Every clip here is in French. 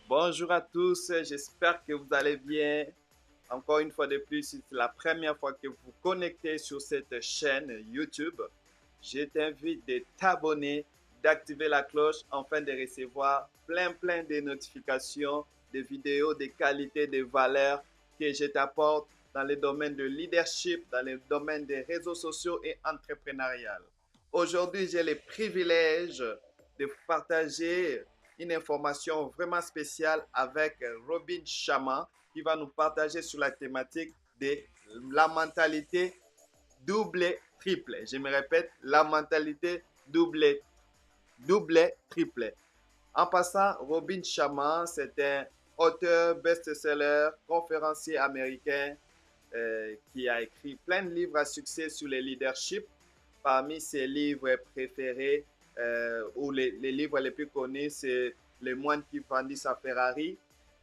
Bonjour à tous, j'espère que vous allez bien. Encore une fois de plus, si c'est la première fois que vous vous connectez sur cette chaîne YouTube, je t'invite de t'abonner, d'activer la cloche afin de recevoir plein de notifications, de vidéos, de qualités, de valeurs que je t'apporte dans les domaines de leadership, dans les domaines des réseaux sociaux et entrepreneurial. Aujourd'hui, j'ai le privilège de vous partager une information vraiment spéciale avec Robin Chama qui va nous partager sur la thématique de la mentalité double triple. Je me répète, la mentalité double triple. En passant, Robin Chama, c'est un auteur, best-seller, conférencier américain qui a écrit plein de livres à succès sur le leadership. Parmi ses livres préférés, ou les livres les plus connus, c'est Le moine qui vendit sa Ferrari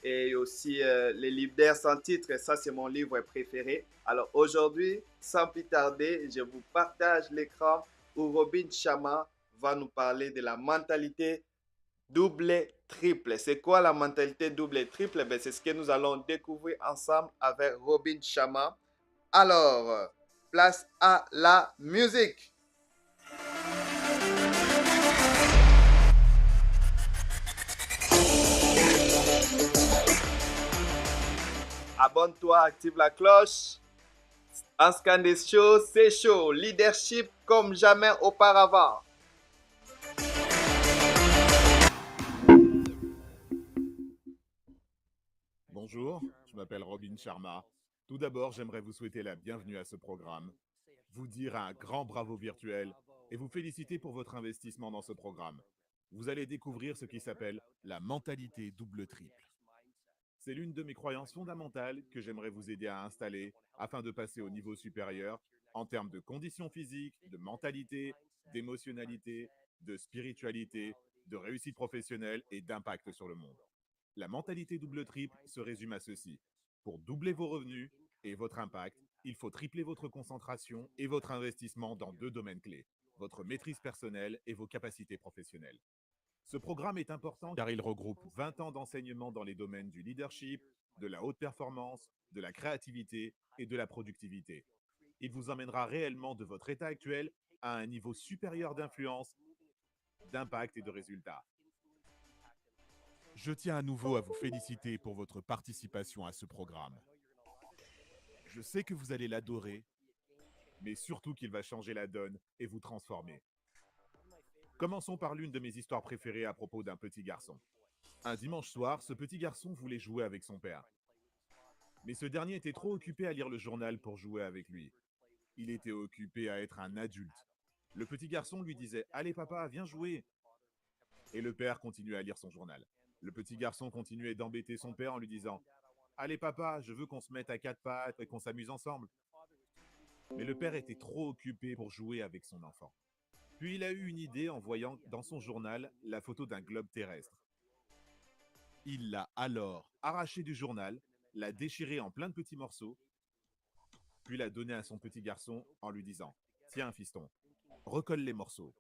et aussi Les leaders sans titre. Ça, c'est mon livre préféré. Alors aujourd'hui, sans plus tarder, je vous partage l'écran où Robin Chama va nous parler de la mentalité double triple. C'est quoi la mentalité double triple? Ben, c'est ce que nous allons découvrir ensemble avec Robin Chama. Alors, place à la musique. Abonne-toi, active la cloche. Un scan des choses, c'est chaud. Leadership comme jamais auparavant. Bonjour, je m'appelle Robin Sharma. Tout d'abord, j'aimerais vous souhaiter la bienvenue à ce programme, vous dire un grand bravo virtuel et vous féliciter pour votre investissement dans ce programme. Vous allez découvrir ce qui s'appelle la mentalité double-triple. C'est l'une de mes croyances fondamentales que j'aimerais vous aider à installer afin de passer au niveau supérieur en termes de conditions physiques, de mentalité, d'émotionnalité, de spiritualité, de réussite professionnelle et d'impact sur le monde. La mentalité double-triple se résume à ceci. Pour doubler vos revenus et votre impact, il faut tripler votre concentration et votre investissement dans deux domaines clés, votre maîtrise personnelle et vos capacités professionnelles. Ce programme est important car il regroupe 20 ans d'enseignement dans les domaines du leadership, de la haute performance, de la créativité et de la productivité. Il vous emmènera réellement de votre état actuel à un niveau supérieur d'influence, d'impact et de résultats. Je tiens à nouveau à vous féliciter pour votre participation à ce programme. Je sais que vous allez l'adorer, mais surtout qu'il va changer la donne et vous transformer. Commençons par l'une de mes histoires préférées à propos d'un petit garçon. Un dimanche soir, ce petit garçon voulait jouer avec son père. Mais ce dernier était trop occupé à lire le journal pour jouer avec lui. Il était occupé à être un adulte. Le petit garçon lui disait « Allez papa, viens jouer !» Et le père continuait à lire son journal. Le petit garçon continuait d'embêter son père en lui disant « Allez papa, je veux qu'on se mette à quatre pattes et qu'on s'amuse ensemble. » Mais le père était trop occupé pour jouer avec son enfant. Puis il a eu une idée en voyant dans son journal la photo d'un globe terrestre. Il l'a alors arraché du journal, l'a déchiré en plein de petits morceaux, puis l'a donné à son petit garçon en lui disant « Tiens fiston, recolle les morceaux. »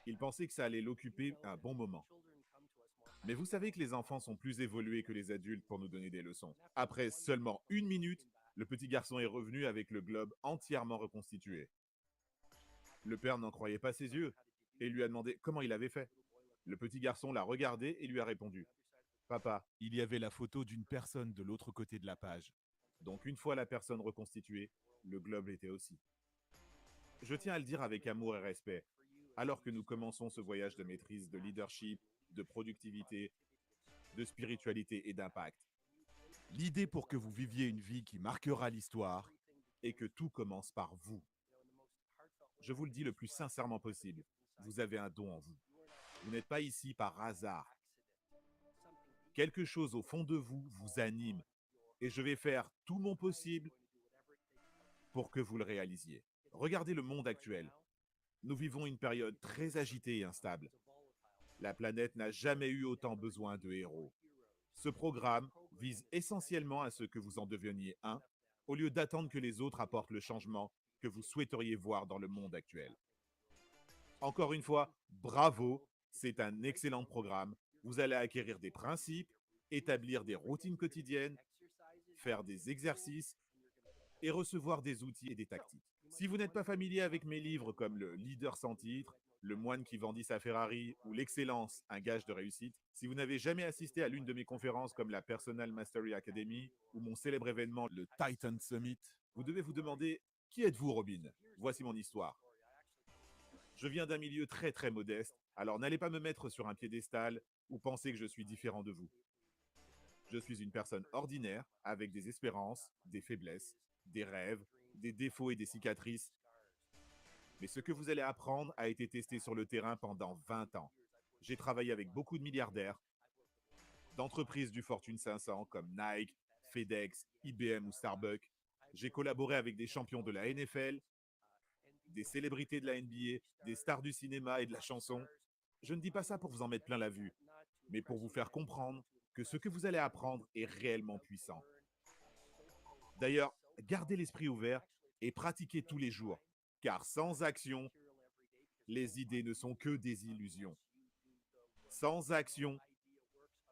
Il pensait que ça allait l'occuper un bon moment. Mais vous savez que les enfants sont plus évolués que les adultes pour nous donner des leçons. Après seulement une minute, le petit garçon est revenu avec le globe entièrement reconstitué. Le père n'en croyait pas ses yeux et lui a demandé comment il avait fait. Le petit garçon l'a regardé et lui a répondu « Papa, il y avait la photo d'une personne de l'autre côté de la page. Donc une fois la personne reconstituée, le globe l'était aussi. » Je tiens à le dire avec amour et respect, alors que nous commençons ce voyage de maîtrise, de leadership, de productivité, de spiritualité et d'impact. L'idée pour que vous viviez une vie qui marquera l'histoire est que tout commence par vous. Je vous le dis le plus sincèrement possible, vous avez un don en vous. Vous n'êtes pas ici par hasard. Quelque chose au fond de vous vous anime et je vais faire tout mon possible pour que vous le réalisiez. Regardez le monde actuel. Nous vivons une période très agitée et instable. La planète n'a jamais eu autant besoin de héros. Ce programme vise essentiellement à ce que vous en deveniez un, au lieu d'attendre que les autres apportent le changement que vous souhaiteriez voir dans le monde actuel. Encore une fois, bravo, c'est un excellent programme. Vous allez acquérir des principes établir des routines quotidiennes, faire des exercices et recevoir des outils et des tactiques. Si vous n'êtes pas familier avec mes livres comme Le leader sans titre, Le moine qui vendit sa Ferrari ou L'excellence, un gage de réussite, si vous n'avez jamais assisté à l'une de mes conférences comme la Personal Mastery Academy ou mon célèbre événement, le Titan Summit, vous devez vous demander qui êtes-vous, Robin? Voici mon histoire. Je viens d'un milieu très modeste, alors n'allez pas me mettre sur un piédestal ou penser que je suis différent de vous. Je suis une personne ordinaire avec des espérances, des faiblesses, des rêves, des défauts et des cicatrices. Mais ce que vous allez apprendre a été testé sur le terrain pendant 20 ans. J'ai travaillé avec beaucoup de milliardaires, d'entreprises du Fortune 500 comme Nike, FedEx, IBM ou Starbucks. J'ai collaboré avec des champions de la NFL, des célébrités de la NBA, des stars du cinéma et de la chanson. Je ne dis pas ça pour vous en mettre plein la vue, mais pour vous faire comprendre que ce que vous allez apprendre est réellement puissant. D'ailleurs, gardez l'esprit ouvert et pratiquez tous les jours, car sans action, les idées ne sont que des illusions. Sans action,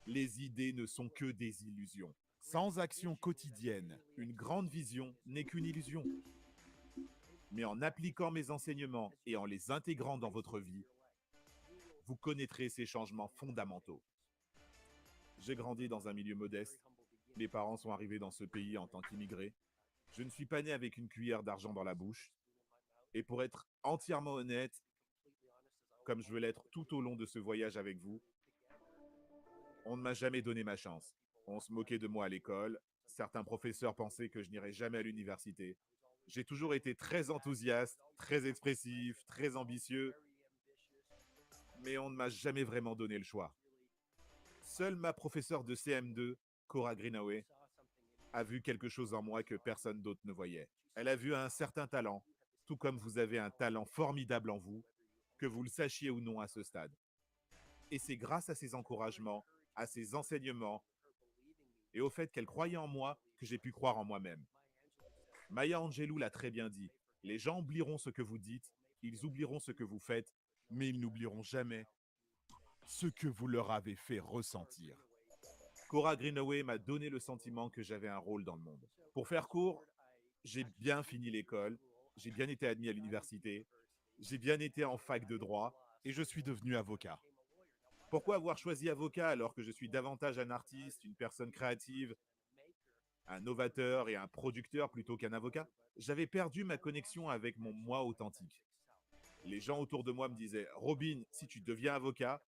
les idées ne sont que des illusions. Sans action quotidienne, une grande vision n'est qu'une illusion. Mais en appliquant mes enseignements et en les intégrant dans votre vie, vous connaîtrez ces changements fondamentaux. J'ai grandi dans un milieu modeste. Mes parents sont arrivés dans ce pays en tant qu'immigrés. Je ne suis pas né avec une cuillère d'argent dans la bouche. Et pour être entièrement honnête, comme je veux l'être tout au long de ce voyage avec vous, on ne m'a jamais donné ma chance. On se moquait de moi à l'école. Certains professeurs pensaient que je n'irais jamais à l'université. J'ai toujours été très enthousiaste, très expressif, très ambitieux, mais on ne m'a jamais vraiment donné le choix. Seule ma professeure de CM2, Cora Greenaway, a vu quelque chose en moi que personne d'autre ne voyait. Elle a vu un certain talent, tout comme vous avez un talent formidable en vous, que vous le sachiez ou non à ce stade. Et c'est grâce à ses encouragements, à ses enseignements, et au fait qu'elle croyait en moi que j'ai pu croire en moi-même. Maya Angelou l'a très bien dit. Les gens oublieront ce que vous dites, ils oublieront ce que vous faites, mais ils n'oublieront jamais ce que vous leur avez fait ressentir. Cora Greenaway m'a donné le sentiment que j'avais un rôle dans le monde. Pour faire court, j'ai bien fini l'école, j'ai bien été admis à l'université, j'ai bien été en fac de droit et je suis devenu avocat. Pourquoi avoir choisi avocat alors que je suis davantage un artiste, une personne créative, un novateur et un producteur plutôt qu'un avocat? J'avais perdu ma connexion avec mon moi authentique. Les gens autour de moi me disaient « Robin, si tu deviens avocat,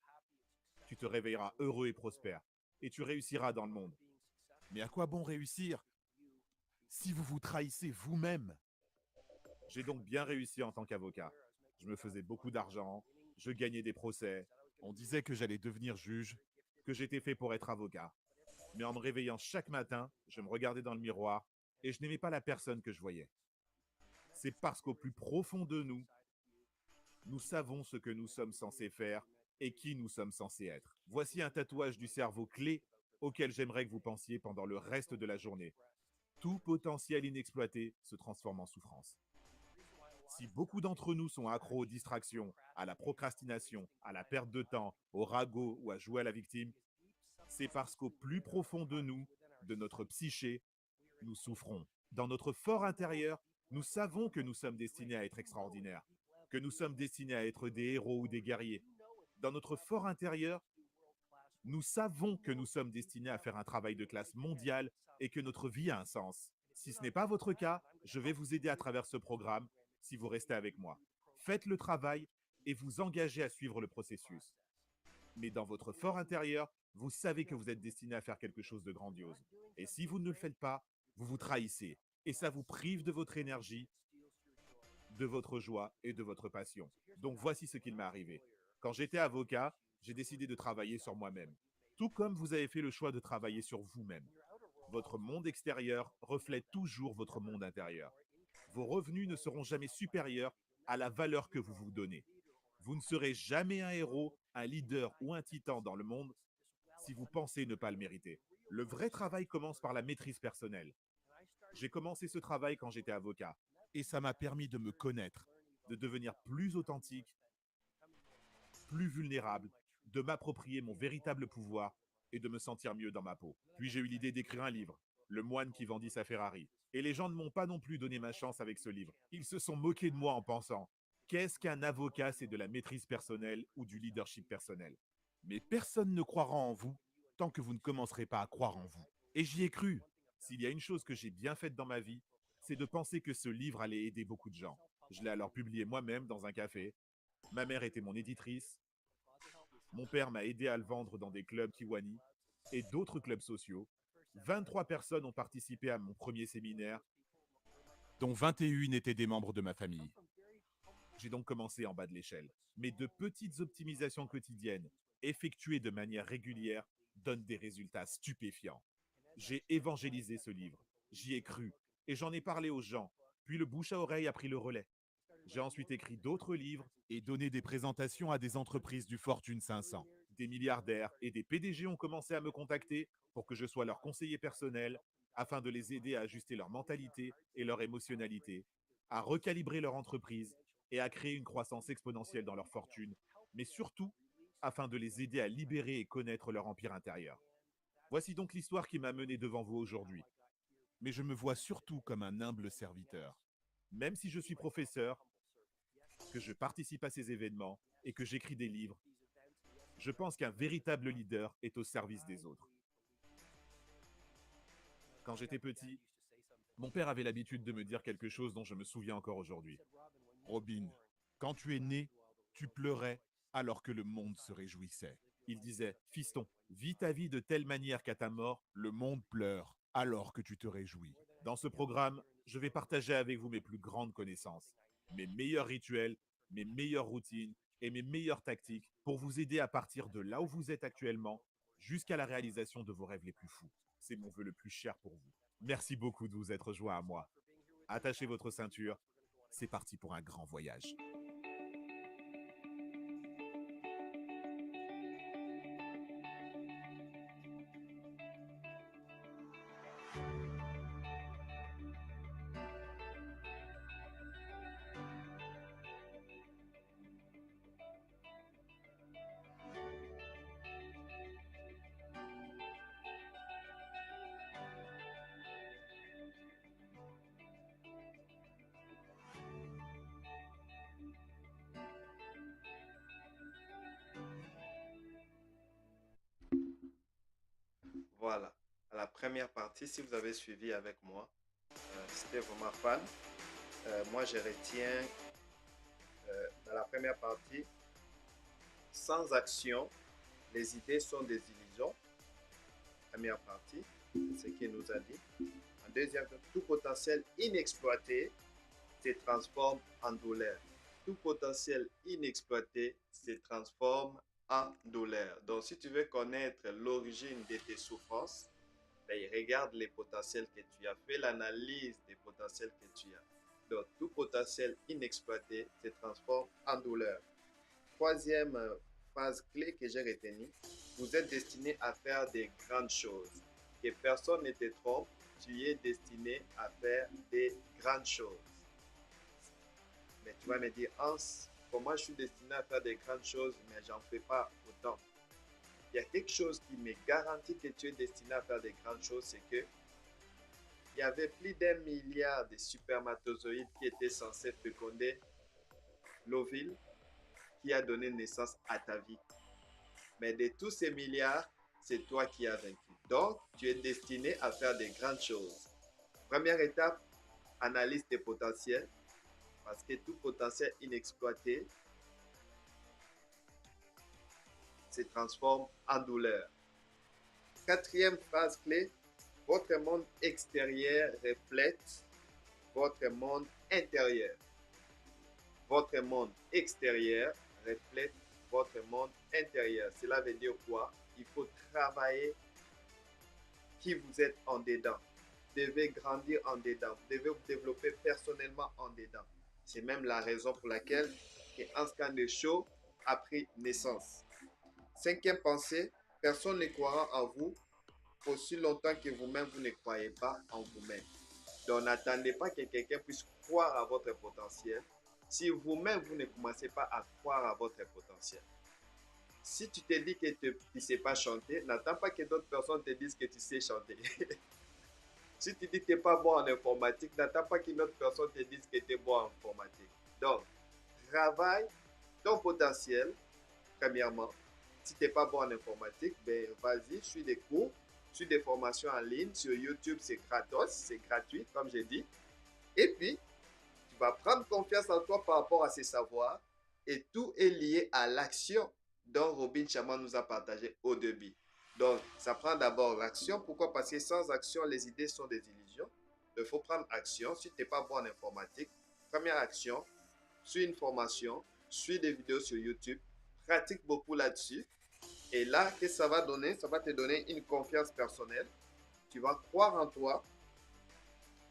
tu te réveilleras heureux et prospère et tu réussiras dans le monde. » Mais à quoi bon réussir si vous vous trahissez vous-même? J'ai donc bien réussi en tant qu'avocat. Je me faisais beaucoup d'argent, je gagnais des procès, on disait que j'allais devenir juge, que j'étais fait pour être avocat. Mais en me réveillant chaque matin, je me regardais dans le miroir et je n'aimais pas la personne que je voyais. C'est parce qu'au plus profond de nous, nous savons ce que nous sommes censés faire et qui nous sommes censés être. Voici un tatouage du cerveau clé auquel j'aimerais que vous pensiez pendant le reste de la journée. Tout potentiel inexploité se transforme en souffrance. Si beaucoup d'entre nous sont accros aux distractions, à la procrastination, à la perte de temps, au ragot ou à jouer à la victime, c'est parce qu'au plus profond de nous, de notre psyché, nous souffrons. Dans notre fort intérieur, nous savons que nous sommes destinés à être extraordinaires, que nous sommes destinés à être des héros ou des guerriers. Dans notre fort intérieur, nous savons que nous sommes destinés à faire un travail de classe mondiale et que notre vie a un sens. Si ce n'est pas votre cas, je vais vous aider à travers ce programme si vous restez avec moi. Faites le travail et vous engagez à suivre le processus. Mais dans votre fort intérieur, vous savez que vous êtes destiné à faire quelque chose de grandiose. Et si vous ne le faites pas, vous vous trahissez. Et ça vous prive de votre énergie, de votre joie et de votre passion. Donc voici ce qu'il m'est arrivé. Quand j'étais avocat, j'ai décidé de travailler sur moi-même. Tout comme vous avez fait le choix de travailler sur vous-même. Votre monde extérieur reflète toujours votre monde intérieur. Vos revenus ne seront jamais supérieurs à la valeur que vous vous donnez. Vous ne serez jamais un héros, un leader ou un titan dans le monde si vous pensez ne pas le mériter. Le vrai travail commence par la maîtrise personnelle. J'ai commencé ce travail quand j'étais avocat et ça m'a permis de me connaître, de devenir plus authentique, plus vulnérable, de m'approprier mon véritable pouvoir et de me sentir mieux dans ma peau. Puis j'ai eu l'idée d'écrire un livre, Le moine qui vendit sa Ferrari. Et les gens ne m'ont pas non plus donné ma chance avec ce livre. Ils se sont moqués de moi en pensant, qu'est-ce qu'un avocat, c'est de la maîtrise personnelle ou du leadership personnel? Mais personne ne croira en vous tant que vous ne commencerez pas à croire en vous. Et j'y ai cru. S'il y a une chose que j'ai bien faite dans ma vie, c'est de penser que ce livre allait aider beaucoup de gens. Je l'ai alors publié moi-même dans un café. Ma mère était mon éditrice. Mon père m'a aidé à le vendre dans des clubs Kiwani et d'autres clubs sociaux. 23 personnes ont participé à mon premier séminaire, dont 21 étaient des membres de ma famille. J'ai donc commencé en bas de l'échelle. Mais de petites optimisations quotidiennes, effectuées de manière régulière, donnent des résultats stupéfiants. J'ai évangélisé ce livre, j'y ai cru, et j'en ai parlé aux gens, puis le bouche à oreille a pris le relais. J'ai ensuite écrit d'autres livres et donné des présentations à des entreprises du Fortune 500. Des milliardaires et des PDG ont commencé à me contacter pour que je sois leur conseiller personnel afin de les aider à ajuster leur mentalité et leur émotionnalité, à recalibrer leur entreprise et à créer une croissance exponentielle dans leur fortune, mais surtout afin de les aider à libérer et connaître leur empire intérieur. Voici donc l'histoire qui m'a mené devant vous aujourd'hui. Mais je me vois surtout comme un humble serviteur. Même si je suis professeur, que je participe à ces événements et que j'écris des livres, je pense qu'un véritable leader est au service des autres. Quand j'étais petit, mon père avait l'habitude de me dire quelque chose dont je me souviens encore aujourd'hui. Robin, quand tu es né, tu pleurais alors que le monde se réjouissait. Il disait, fiston, vis ta vie de telle manière qu'à ta mort, le monde pleure alors que tu te réjouis. Dans ce programme, je vais partager avec vous mes plus grandes connaissances, mes meilleurs rituels, mes meilleures routines et mes meilleures tactiques pour vous aider à partir de là où vous êtes actuellement jusqu'à la réalisation de vos rêves les plus fous. C'est mon vœu le plus cher pour vous. Merci beaucoup de vous être joint à moi. Attachez votre ceinture, c'est parti pour un grand voyage. Voilà. À la première partie, si vous avez suivi avec moi, c'était vraiment fun. Moi, je retiens dans la première partie, sans action, les idées sont des illusions. Première partie, c'est ce qu'il nous a dit. En deuxième, tout potentiel inexploité se transforme en douleur. Tout potentiel inexploité se transforme en douleur. Donc, si tu veux connaître l'origine de tes souffrances, ben, regarde les potentiels que tu as, fais l'analyse des potentiels que tu as. Donc, tout potentiel inexploité se transforme en douleur. Troisième phrase clé que j'ai retenue, vous êtes destiné à faire des grandes choses. Que personne ne te trompe, tu es destiné à faire des grandes choses. Mais tu vas me dire, Hans, comment je suis destiné à faire des grandes choses, mais j'en fais pas autant. Il y a quelque chose qui me garantit que tu es destiné à faire des grandes choses, c'est que il y avait plus d'1 milliard de spermatozoïdes qui étaient censés féconder l'ovule qui a donné naissance à ta vie. Mais de tous ces milliards, c'est toi qui as vaincu. Donc, tu es destiné à faire des grandes choses. Première étape, analyse tes potentiels. Parce que tout potentiel inexploité se transforme en douleur. Quatrième phrase clé, votre monde extérieur reflète votre monde intérieur. Votre monde extérieur reflète votre monde intérieur. Cela veut dire quoi? Il faut travailler qui vous êtes en dedans. Vous devez grandir en dedans. Vous devez vous développer personnellement en dedans. C'est même la raison pour laquelle Hans Show a pris naissance. Cinquième pensée, personne ne croira en vous aussi longtemps que vous-même vous ne croyez pas en vous-même. Donc n'attendez pas que quelqu'un puisse croire à votre potentiel si vous-même vous ne commencez pas à croire à votre potentiel. Si tu te dis que tu ne sais pas chanter, n'attends pas que d'autres personnes te disent que tu sais chanter. Si tu dis que tu n'es pas bon en informatique, n'attends pas qu'une autre personne te dise que tu es bon en informatique. Donc, travaille ton potentiel, premièrement. Si tu n'es pas bon en informatique, ben vas-y, suis des cours, suis des formations en ligne. Sur YouTube, c'est gratos, c'est gratuit, comme j'ai dit. Et puis, tu vas prendre confiance en toi par rapport à ces savoirs. Et tout est lié à l'action dont Robin Sharma nous a partagé au début. Donc, ça prend d'abord l'action. Pourquoi? Parce que sans action, les idées sont des illusions. Il faut prendre action. Si tu n'es pas bon en informatique, première action, suis une formation, suis des vidéos sur YouTube, pratique beaucoup là-dessus. Et là, qu'est-ce que ça va donner? Ça va te donner une confiance personnelle. Tu vas croire en toi.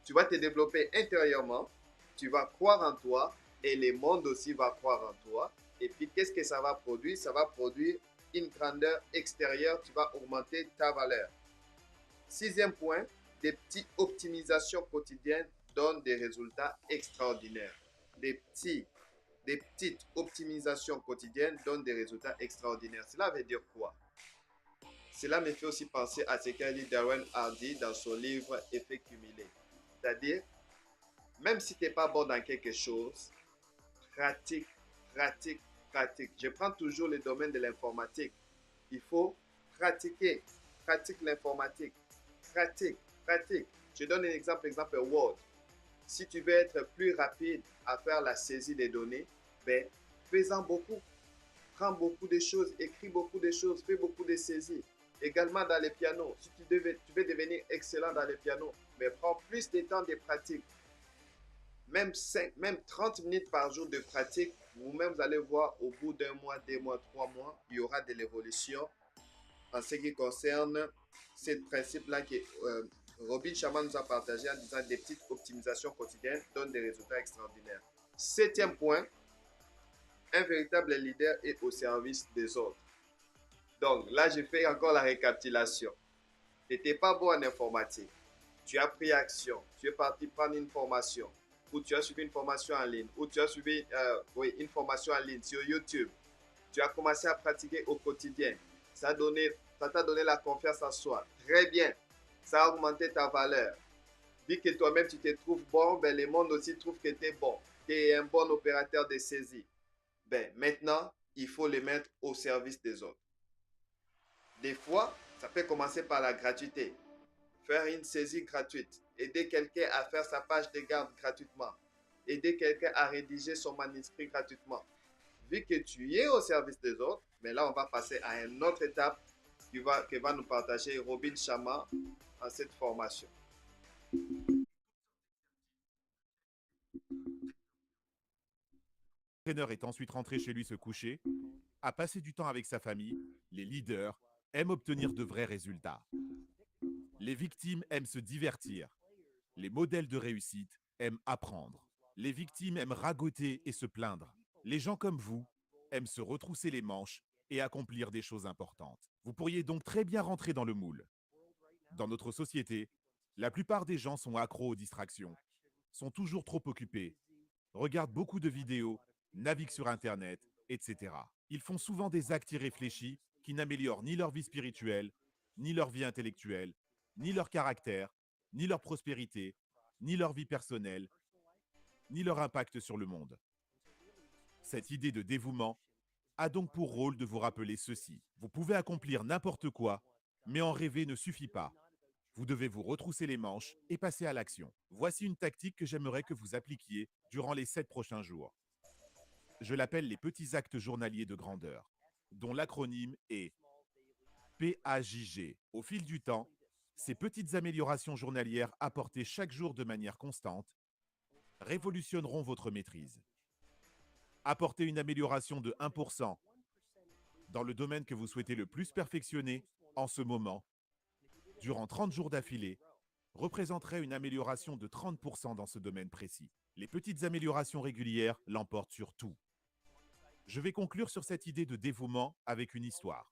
Tu vas te développer intérieurement. Tu vas croire en toi. Et le monde aussi va croire en toi. Et puis, qu'est-ce que ça va produire? Ça va produire une grandeur extérieure. Tu vas augmenter ta valeur. Sixième point, des petites optimisations quotidiennes donnent des résultats extraordinaires. Des petites optimisations quotidiennes donnent des résultats extraordinaires. Cela veut dire quoi? Cela me fait aussi penser à ce qu'a dit Darren Hardy dans son livre Effet cumulé. C'est-à-dire, même si tu n'es pas bon dans quelque chose, pratique, pratique, pratique. Je prends toujours le domaine de l'informatique. Il faut pratiquer. Pratique l'informatique. Pratique, pratique. Je donne un exemple Word. Si tu veux être plus rapide à faire la saisie des données, ben, fais-en beaucoup. Prends beaucoup de choses, écris beaucoup de choses, fais beaucoup de saisies. Également dans les pianos. Si tu veux devenir excellent dans les pianos, mais prends plus de temps de pratique. Même 30 minutes par jour de pratique, vous-même vous allez voir au bout d'un mois, 2 mois, 3 mois, il y aura de l'évolution en ce qui concerne ce principe-là que Robin Sharma nous a partagé en disant des petites optimisations quotidiennes donnent des résultats extraordinaires. Septième point, un véritable leader est au service des autres. Donc là, je fais encore la récapitulation. Tu n'étais pas bon en informatique. Tu as pris action. Tu es parti prendre une formation. Ou tu as suivi une formation en ligne. Ou tu as suivi une formation en ligne sur YouTube. Tu as commencé à pratiquer au quotidien. Ça t'a donné la confiance en soi. Très bien. Ça a augmenté ta valeur. Vu que toi-même tu te trouves bon, ben, le monde aussi trouve que tu es bon. Tu es un bon opérateur de saisie. Ben, maintenant, il faut les mettre au service des autres. Des fois, ça peut commencer par la gratuité. Faire une saisie gratuite. Aider quelqu'un à faire sa page de garde gratuitement. Aider quelqu'un à rédiger son manuscrit gratuitement. Vu que tu es au service des autres, mais là, on va passer à une autre étape que va nous partager Robin Sharma en cette formation. L'entraîneur est ensuite rentré chez lui se coucher, a passé du temps avec sa famille. Les leaders aiment obtenir de vrais résultats. Les victimes aiment se divertir. Les modèles de réussite aiment apprendre. Les victimes aiment ragoter et se plaindre. Les gens comme vous aiment se retrousser les manches et accomplir des choses importantes. Vous pourriez donc très bien rentrer dans le moule. Dans notre société, la plupart des gens sont accros aux distractions, sont toujours trop occupés, regardent beaucoup de vidéos, naviguent sur Internet, etc. Ils font souvent des actes irréfléchis qui n'améliorent ni leur vie spirituelle, ni leur vie intellectuelle, ni leur caractère, ni leur prospérité, ni leur vie personnelle, ni leur impact sur le monde. Cette idée de dévouement a donc pour rôle de vous rappeler ceci. Vous pouvez accomplir n'importe quoi, mais en rêver ne suffit pas. Vous devez vous retrousser les manches et passer à l'action. Voici une tactique que j'aimerais que vous appliquiez durant les 7 prochains jours. Je l'appelle les petits actes journaliers de grandeur, dont l'acronyme est PAJG. Au fil du temps, ces petites améliorations journalières apportées chaque jour de manière constante révolutionneront votre maîtrise. Apporter une amélioration de 1% dans le domaine que vous souhaitez le plus perfectionner en ce moment, durant 30 jours d'affilée, représenterait une amélioration de 30% dans ce domaine précis. Les petites améliorations régulières l'emportent sur tout. Je vais conclure sur cette idée de dévouement avec une histoire.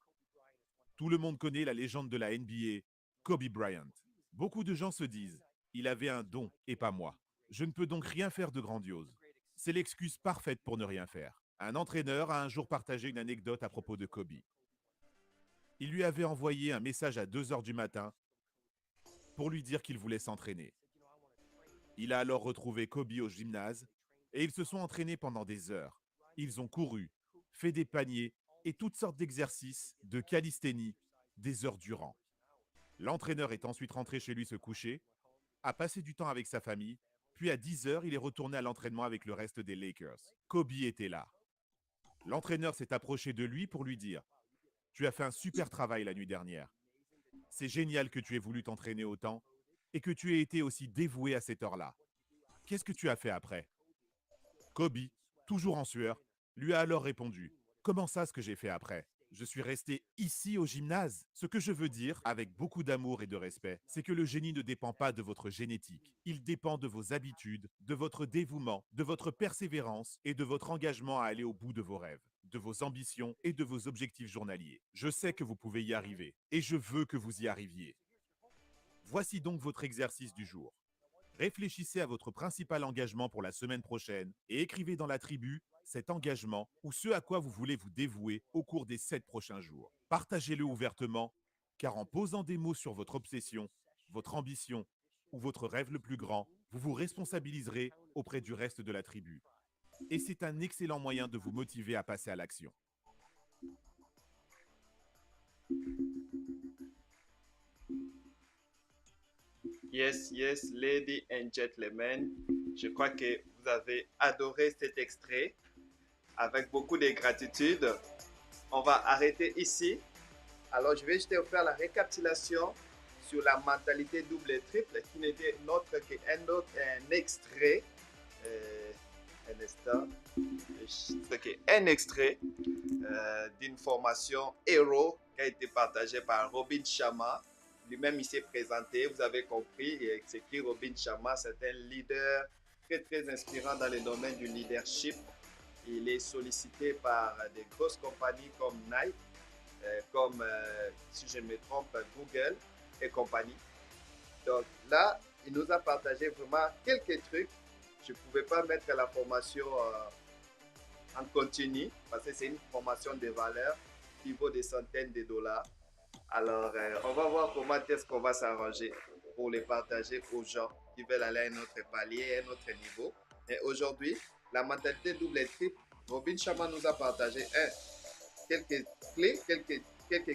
Tout le monde connaît la légende de la NBA, Kobe Bryant. Beaucoup de gens se disent « il avait un don et pas moi ». Je ne peux donc rien faire de grandiose. C'est l'excuse parfaite pour ne rien faire. Un entraîneur a un jour partagé une anecdote à propos de Kobe. Il lui avait envoyé un message à 2 heures du matin pour lui dire qu'il voulait s'entraîner. Il a alors retrouvé Kobe au gymnase et ils se sont entraînés pendant des heures. Ils ont couru, fait des paniers et toutes sortes d'exercices de calisthénie des heures durant. L'entraîneur est ensuite rentré chez lui se coucher, a passé du temps avec sa famille, puis à 10 heures, il est retourné à l'entraînement avec le reste des Lakers. Kobe était là. L'entraîneur s'est approché de lui pour lui dire « Tu as fait un super travail la nuit dernière. C'est génial que tu aies voulu t'entraîner autant et que tu aies été aussi dévoué à cette heure-là. Qu'est-ce que tu as fait après ?» Kobe, toujours en sueur, lui a alors répondu « Comment ça ce que j'ai fait après ? Je suis resté ici au gymnase. » Ce que je veux dire, avec beaucoup d'amour et de respect, c'est que le génie ne dépend pas de votre génétique. Il dépend de vos habitudes, de votre dévouement, de votre persévérance et de votre engagement à aller au bout de vos rêves, de vos ambitions et de vos objectifs journaliers. Je sais que vous pouvez y arriver et je veux que vous y arriviez. Voici donc votre exercice du jour. Réfléchissez à votre principal engagement pour la semaine prochaine et écrivez dans la tribu cet engagement ou ce à quoi vous voulez vous dévouer au cours des 7 prochains jours. Partagez-le ouvertement, car en posant des mots sur votre obsession, votre ambition ou votre rêve le plus grand, vous vous responsabiliserez auprès du reste de la tribu. Et c'est un excellent moyen de vous motiver à passer à l'action. Yes, yes, ladies and gentlemen. Je crois que vous avez adoré cet extrait avec beaucoup de gratitude. On va arrêter ici. Alors, je vais juste faire la récapitulation sur la mentalité double et triple qui n'était autre qu'un extrait. Un instant. Un extrait d'une formation Hero qui a été partagée par Robin Sharma. Lui-même, il s'est présenté, vous avez compris, c'est qui Robin Sharma, c'est un leader très, très inspirant dans le domaine du leadership. Il est sollicité par des grosses compagnies comme Nike, comme, si je ne me trompe, Google et compagnie. Donc là, il nous a partagé vraiment quelques trucs. Je ne pouvais pas mettre la formation en continu parce que c'est une formation de valeur qui vaut des centaines de dollars. Alors, on va voir comment est-ce qu'on va s'arranger pour les partager aux gens qui veulent aller à un autre palier, à un autre niveau. Et aujourd'hui, la mentalité double et triple, Robin Sharma nous a partagé quelques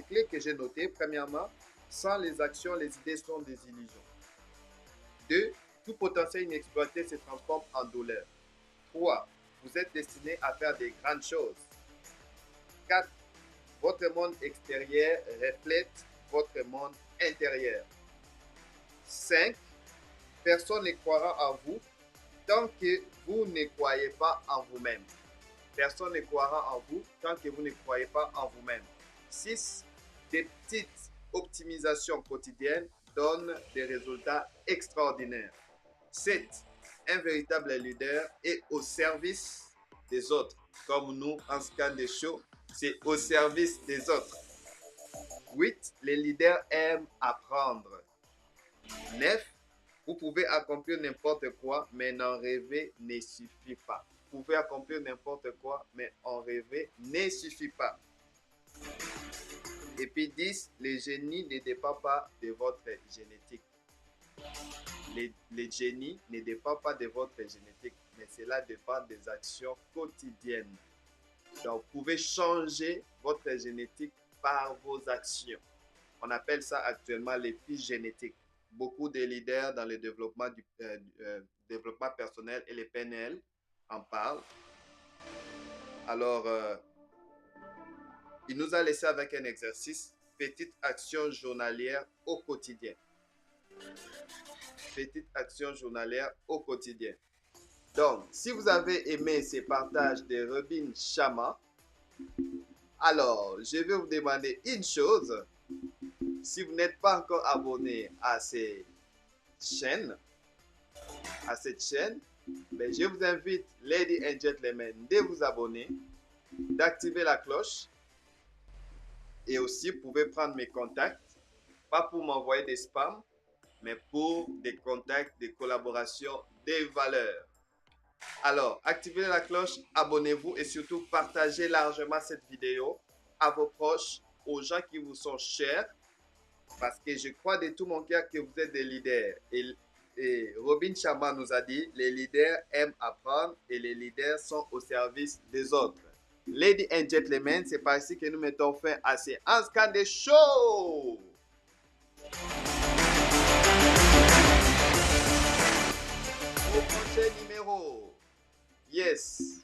clés que j'ai notées. Premièrement, sans les actions, les idées sont des illusions. 2. Tout potentiel inexploité se transforme en douleur. 3. Vous êtes destiné à faire des grandes choses. 4. Votre monde extérieur reflète votre monde intérieur. 5. Personne ne croira en vous tant que vous ne croyez pas en vous-même. Personne ne croira en vous tant que vous ne croyez pas en vous-même. 6. Des petites optimisations quotidiennes donnent des résultats extraordinaires. 7. Un véritable leader est au service des autres. Comme nous, en Scan des Shows, c'est au service des autres. 8. Les leaders aiment apprendre. 9. Vous pouvez accomplir n'importe quoi, mais en rêver ne suffit pas. Vous pouvez accomplir n'importe quoi, mais en rêver ne suffit pas. Et puis 10. Les génies ne dépendent pas de votre génétique. Les génies ne dépendent pas de votre génétique, mais cela dépend des actions quotidiennes. Donc, vous pouvez changer votre génétique par vos actions. On appelle ça actuellement l'épigénétique. Beaucoup de leaders dans le développement développement personnel et les PNL en parlent. Alors, il nous a laissé avec un exercice, petite action journalière au quotidien. Petite action journalière au quotidien. Donc, si vous avez aimé ces partages de Robin Sharma, alors, je vais vous demander une chose. Si vous n'êtes pas encore abonné à cette chaîne, ben, je vous invite, ladies and gentlemen, de vous abonner, d'activer la cloche et aussi vous pouvez prendre mes contacts, pas pour m'envoyer des spams, mais pour des contacts, des collaborations, des valeurs. Alors, activez la cloche, abonnez-vous et surtout partagez largement cette vidéo à vos proches, aux gens qui vous sont chers, parce que je crois de tout mon cœur que vous êtes des leaders. Et Robin Sharma nous a dit, les leaders aiment apprendre et les leaders sont au service des autres. Ladies and gentlemen, c'est par ici que nous mettons fin à ces Anscandé Show. Au prochain numéro. Yes.